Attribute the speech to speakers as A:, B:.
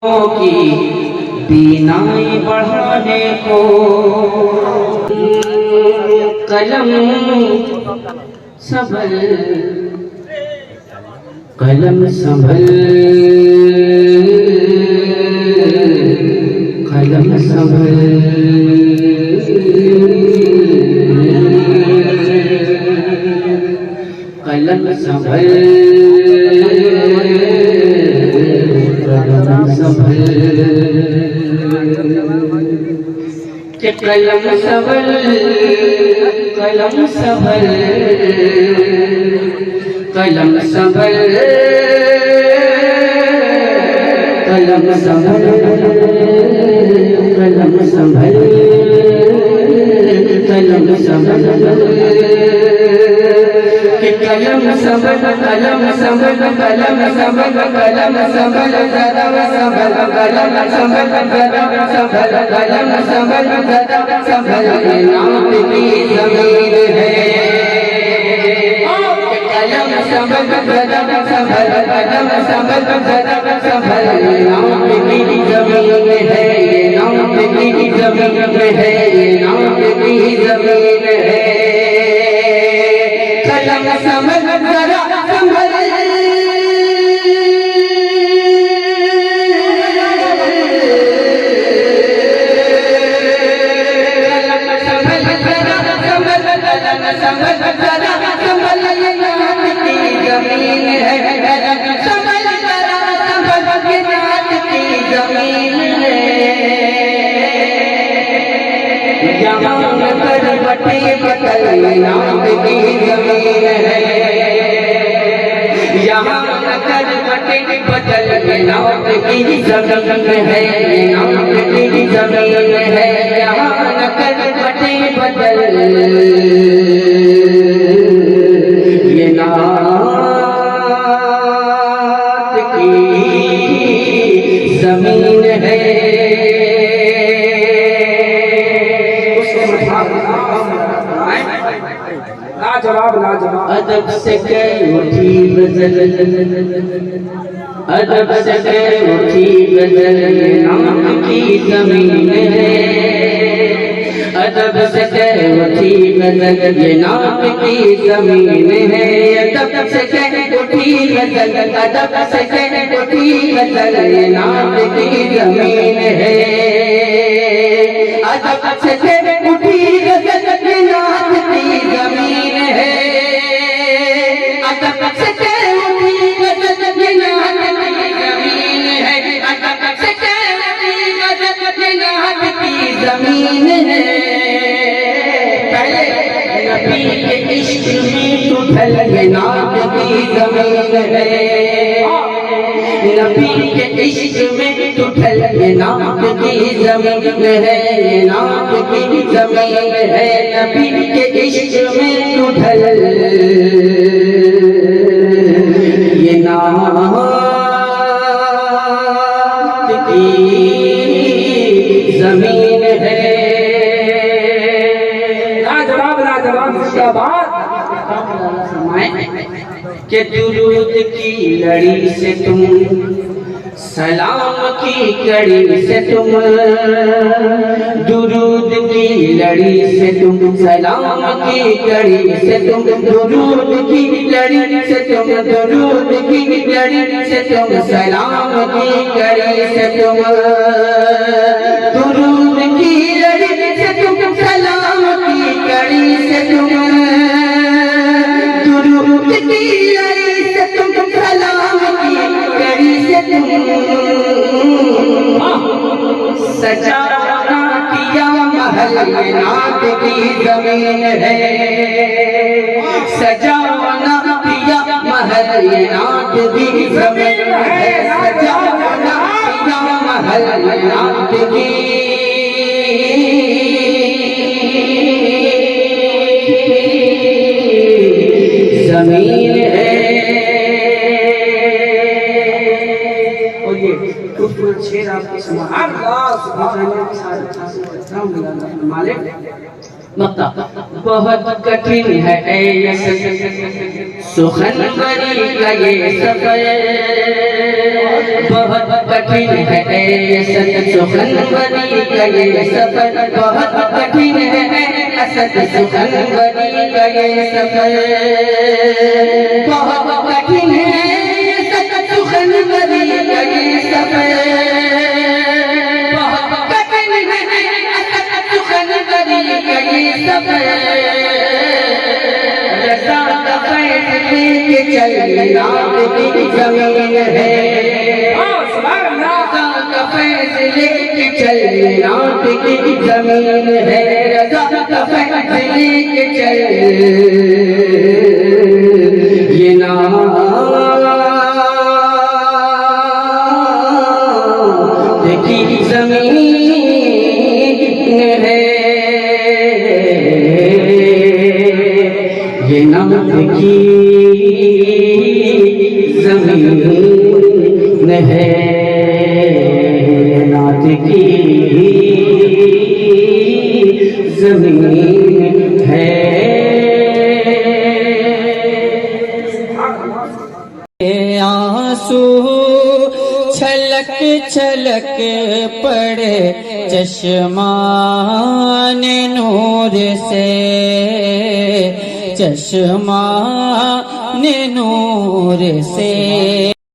A: की बीनाई बढ़ाने को कलम संभल कलम संभल कलम संभल कलम संभल कि कलम संभल कलम संभल कलम संभल कलम संभल कलम संभल कलम संभल कि कलम संभल कलम संभल कलम संभल कलम संभल कलम संभल कलम संभल कलम संभल कलम संभल कलम संभल नाम की ज़मीन है कलम संभल कलम संभल कलम संभल कलम संभल नाम की ज़मीन है नाम की ज़मीन है नाम की ज़मीन है कलम संभल जरा संभल नाम की ज़मीन है यहाँ नगर बटे बदल नाम की ज़मीन है नाम की ज़मीन है यहाँ नगर बटे बदल ये नात की ज़मीन है अदब से उठी गजल अदब से उठी गजल नाम की ज़मीन है अदब से उठी गजल ये नाम की ज़मीन है अदब से उठी गजल अदब से उठी गजल ये नाम की ज़मीन है अदब से उठी गजल ये नाम की ज़मीन है अदब से उठी गजल ये नाम की ज़मीन है अदब से उठी गजल ये नाम की ज़मीन है पहले नबी के इश्क में तू ढल ये नाम की ज़मीन है नबी के इश्क में तू ढल ये नाम की ज़मीन है ये नाम की ज़मीन है नबी के इश्क में तू ढल ये नाम की ज़मीन है लाजवाब लाजवाब जिंदाबाद के दुरूद की लड़ी से तुम सलाम की कड़ी से तुम दुरूद की लड़ी से तुम सलाम की कड़ी से तुम दुरूद की लड़ी से तुम दुरूद की लड़ी से तुम सलाम की कड़ी से तुम दुरूद की लड़ी से तुम सलाम की कड़ी से तुम दुरूद की लड़ी से तुम सलाम की कड़ी से तुम सजाना किया महल नात की ज़मीन है सजाना किया महल नात की ज़मीन है सजाना किया महल नात की ज़मीन है शेर आपकी सुभान अल्लाह सुभान अल्लाह मालिक मक्का बहुत कठिन है ये सुखनवरी का ये सफर, बहुत कठिन है असद सुखनवरी का ये सफर, बहुत कठिन है असद सुखनवरी का ये सफर, बहुत कठिन है असद सुखनवरी का ये सफर, बहुत कठिन है असद सुखनवरी का ये सफर। रज़ा का फैसले के चलना की जमीन है, रज़ा का फैसले के चलना की जमीन है, रज़ा का फैसले के चल ये नाम की जमीन है, ये नाम की जमीन है, नात की जमीन है।
B: आंसू छलक छलक पड़े चश्मान नूर से, चश्मान नूर से।